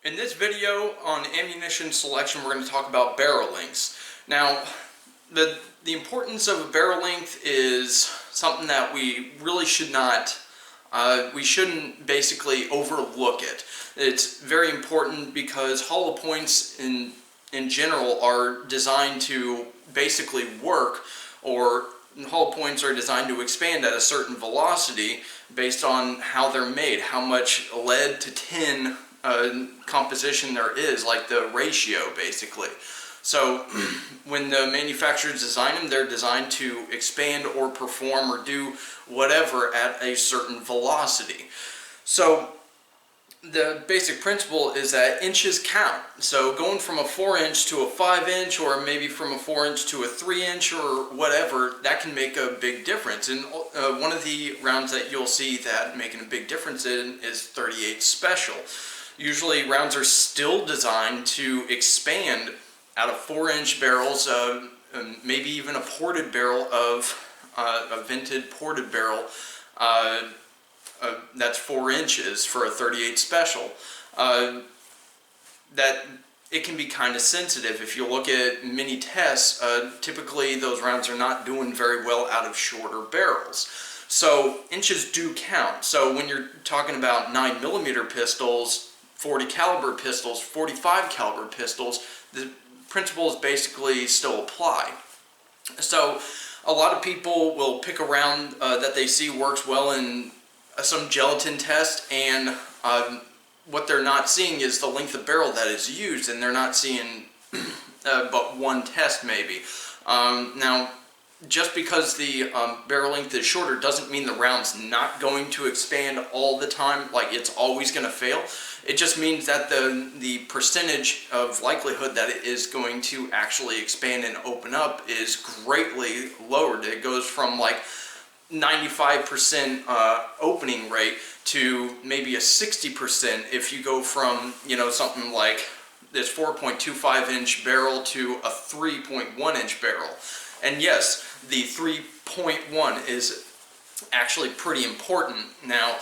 In this video on ammunition selection, we're going to talk about barrel lengths. Now, the importance of a barrel length is something that we really should not, we shouldn't basically overlook it. It's very important because hollow points in general are designed to basically work, or hollow points are designed to expand at a certain velocity based on how they're made, how much lead to tin composition there is, like the ratio basically. So when the manufacturers design them, they're designed to expand or perform or do whatever at a certain velocity. So the basic principle is that inches count. So going from a 4-inch to a 5-inch, or maybe from a 4-inch to a 3-inch or whatever, that can make a big difference. And one of the rounds that you'll see that making a big difference in is 38 Special. Usually rounds are still designed to expand out of 4-inch barrels, maybe even a ported barrel of a vented ported barrel that's 4 inches for a 38 Special. That it can be kind of sensitive. If you look at mini tests, typically those rounds are not doing very well out of shorter barrels. So inches do count. So when you're talking about 9mm pistols, 40 caliber pistols, 45 caliber pistols, the principles basically still apply. So a lot of people will pick a round that they see works well in some gelatin test, and what they're not seeing is the length of barrel that is used, and they're not seeing but one test maybe. Now, just because the barrel length is shorter doesn't mean the round's not going to expand all the time, like it's always going to fail. It just means that the percentage of likelihood that it is going to actually expand and open up is greatly lowered. It goes from like 95% opening rate to maybe a 60% if you go from, you know, something like this 4.25-inch barrel to a 3.1-inch barrel. And yes, the 3.1 is actually pretty important. Now,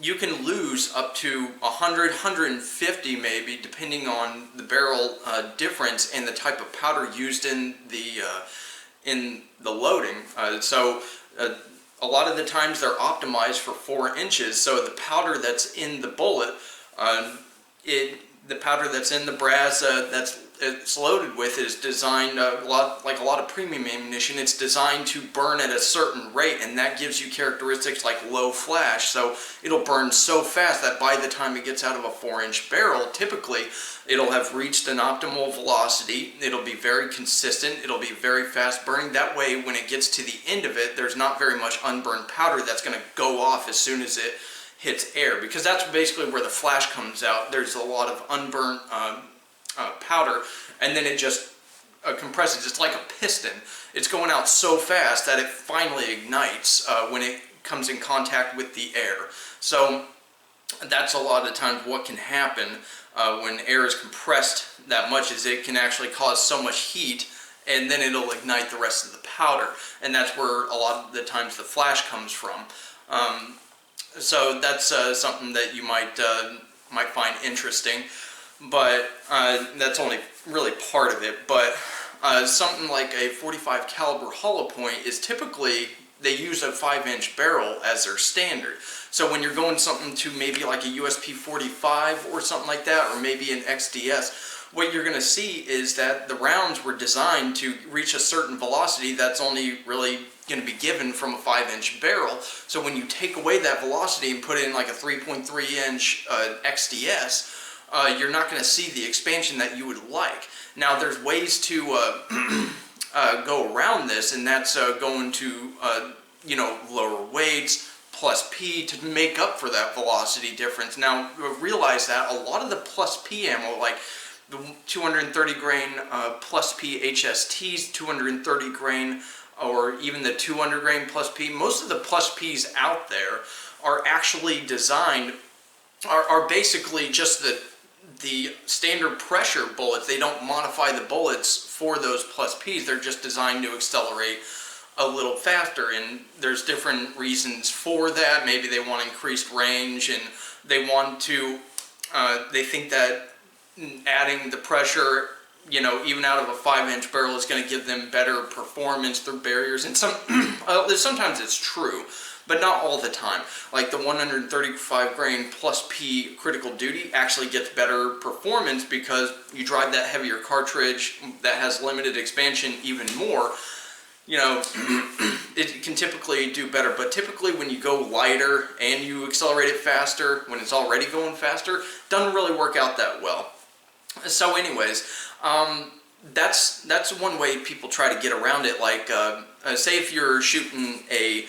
you can lose up to 100, 150 maybe, depending on the barrel difference and the type of powder used in the loading. A lot of the times they're optimized for 4 inches, so the powder that's in the bullet, the powder that's in the brass it's loaded with is designed like a lot of premium ammunition. It's designed to burn at a certain rate, and that gives you characteristics like low flash. So it'll burn so fast that by the time it gets out of a 4-inch barrel, typically it'll have reached an optimal velocity. It'll be very consistent. It'll be very fast burning. That way, when it gets to the end of it, there's not very much unburned powder that's going to go off as soon as it hits air, because that's basically where the flash comes out. There's a lot of unburnt powder, and then it just compresses. It's like a piston. It's going out so fast that it finally ignites when it comes in contact with the air. So that's a lot of times what can happen when air is compressed that much, is it can actually cause so much heat, and then it'll ignite the rest of the powder, and that's where a lot of the times the flash comes from. So that's something that you might find interesting, but that's only really part of it. But something like a 45 caliber hollow point is typically, they use a 5-inch barrel as their standard. So when you're going something to maybe like a USP 45 or something like that, or maybe an XDS, what you're going to see is that the rounds were designed to reach a certain velocity that's only really going to be given from a 5-inch barrel. So when you take away that velocity and put in like a 3.3-inch XDS, you're not going to see the expansion that you would like. Now, there's ways to go around this, and that's going to you know, lower weights, plus P, to make up for that velocity difference. Now, realize that a lot of the plus P ammo, like the 230 grain plus P HSTs, 230 grain, or even the 200 grain plus P, most of the plus Ps out there are actually designed, are basically just the standard pressure bullets. They don't modify the bullets for those plus Ps. They're just designed to accelerate a little faster, and there's different reasons for that. Maybe they want increased range, and they want to They think that adding the pressure, you know, even out of a 5-inch barrel is going to give them better performance through barriers. And sometimes it's true, but not all the time. Like the 135 grain plus P critical duty actually gets better performance because you drive that heavier cartridge that has limited expansion even more. You know, it can typically do better, but typically when you go lighter and you accelerate it faster, when it's already going faster, doesn't really work out that well. So anyways, that's one way people try to get around it. Like, say if you're shooting a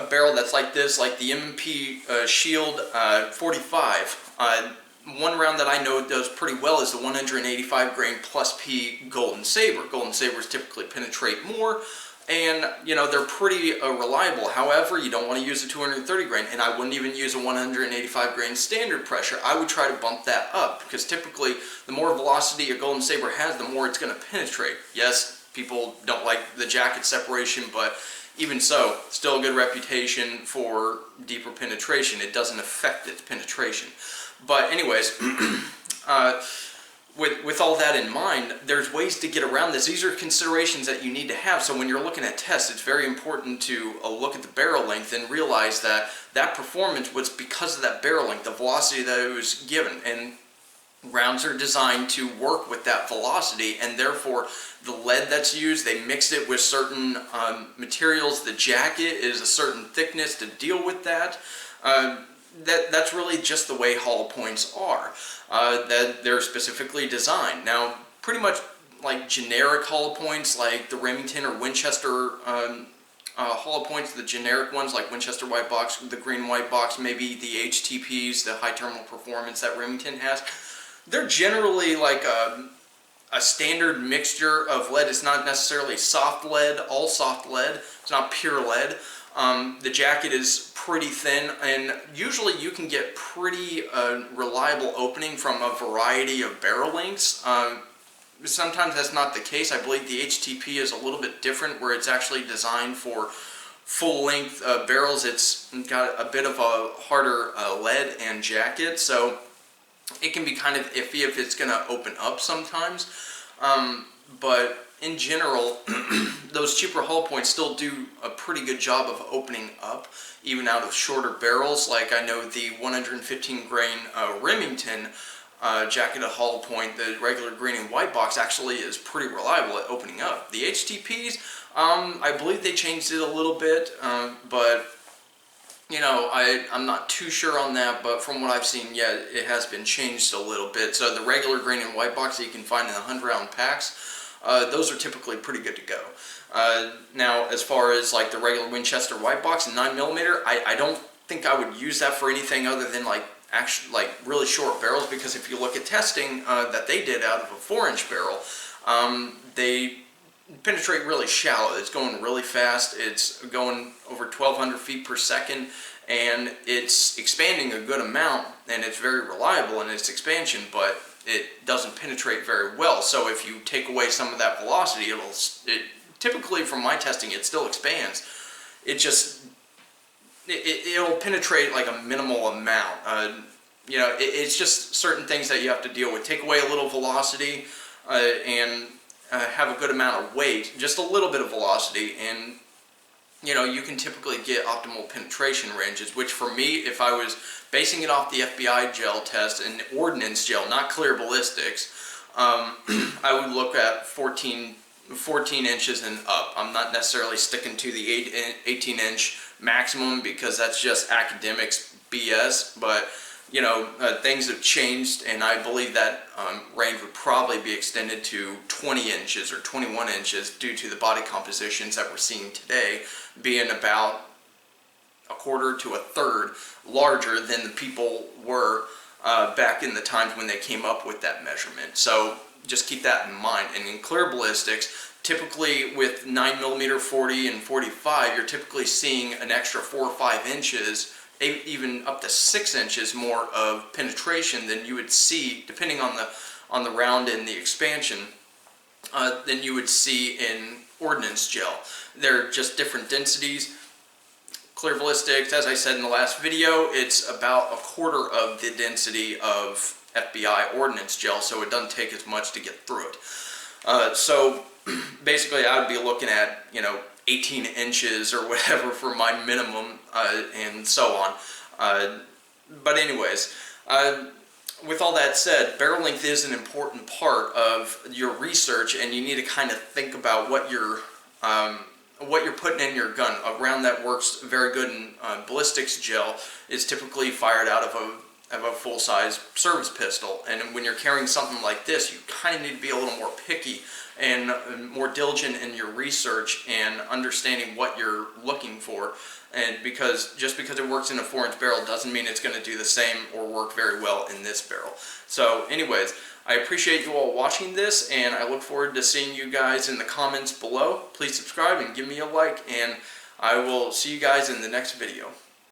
barrel that's like this, like the MP Shield 45. One round that I know does pretty well is the 185 grain plus P Golden Saber. Golden Sabers typically penetrate more, and you know they're pretty reliable. However, you don't want to use a 230 grain, and I wouldn't even use a 185 grain standard pressure. I would try to bump that up because typically the more velocity a Golden Saber has, the more it's going to penetrate. Yes, people don't like the jacket separation, but even so, still a good reputation for deeper penetration. It doesn't affect its penetration. But anyways, with all that in mind, there's ways to get around this. These are considerations that you need to have. So when you're looking at tests, it's very important to look at the barrel length and realize that that performance was because of that barrel length, the velocity that it was given. And rounds are designed to work with that velocity, and therefore the lead that's used, they mix it with certain materials. The jacket is a certain thickness to deal with that. That's really just the way hollow points are. That they're specifically designed. Now, pretty much like generic hollow points, like the Remington or Winchester hollow points, the generic ones like Winchester white box, the green white box, maybe the HTPs, the high terminal performance that Remington has. They're generally like a standard mixture of lead. It's not necessarily soft lead, all soft lead. It's not pure lead. The jacket is pretty thin, and usually you can get pretty reliable opening from a variety of barrel lengths. Sometimes that's not the case. I believe the HTP is a little bit different, where it's actually designed for full-length barrels. It's got a bit of a harder lead and jacket, so it can be kind of iffy if it's going to open up sometimes. But in general, those cheaper hull points still do a pretty good job of opening up, even out of shorter barrels. Like I know the 115 grain Remington jacketed hull point, the regular green and white box, actually is pretty reliable at opening up. The HTPs, I believe they changed it a little bit, but you know, I'm not too sure on that, but from what I've seen, yeah, it has been changed a little bit. So the regular green and white box that you can find in the 100-round packs, those are typically pretty good to go. Now, as far as like the regular Winchester white box and 9mm, I don't think I would use that for anything other than like really short barrels, because if you look at testing that they did out of a 4-inch barrel, they penetrate really shallow. It's going really fast. It's going over 1,200 feet per second, and it's expanding a good amount, and it's very reliable in its expansion, but it doesn't penetrate very well. So if you take away some of that velocity, typically from my testing, it still expands. It'll penetrate like a minimal amount. You know, it's just certain things that you have to deal with. Take away a little velocity and have a good amount of weight, just a little bit of velocity, and you know, you can typically get optimal penetration ranges, which for me, if I was basing it off the FBI gel test and ordnance gel, not clear ballistics, I would look at 14 inches and up. I'm not necessarily sticking to the 18-inch maximum, because that's just academics BS, but you know, things have changed, and I believe that range would probably be extended to 20 inches or 21 inches due to the body compositions that we're seeing today being about a quarter to a third larger than the people were back in the times when they came up with that measurement. So just keep that in mind. And in clear ballistics, typically with 9mm, 40, and 45, you're typically seeing an extra 4 or 5 inches, even up to 6 inches more of penetration than you would see, depending on the round and the expansion, than you would see in ordnance gel. They're just different densities. clear ballistics, as I said in the last video, it's about 1/4 of the density of FBI ordnance gel, so it doesn't take as much to get through it. So basically I would be looking at, 18 inches or whatever for my minimum, and so on. But anyways, with all that said, barrel length is an important part of your research, and you need to kind of think about what you're putting in your gun. A round that works very good in ballistics gel is typically fired out of a full-size service pistol, and when you're carrying something like this, you kind of need to be a little more picky and more diligent in your research and understanding what you're looking for. And just because it works in a 4-inch barrel doesn't mean it's going to do the same or work very well in this barrel. So anyways, I appreciate you all watching this, and I look forward to seeing you guys in the comments below. Please subscribe and give me a like, and I will see you guys in the next video.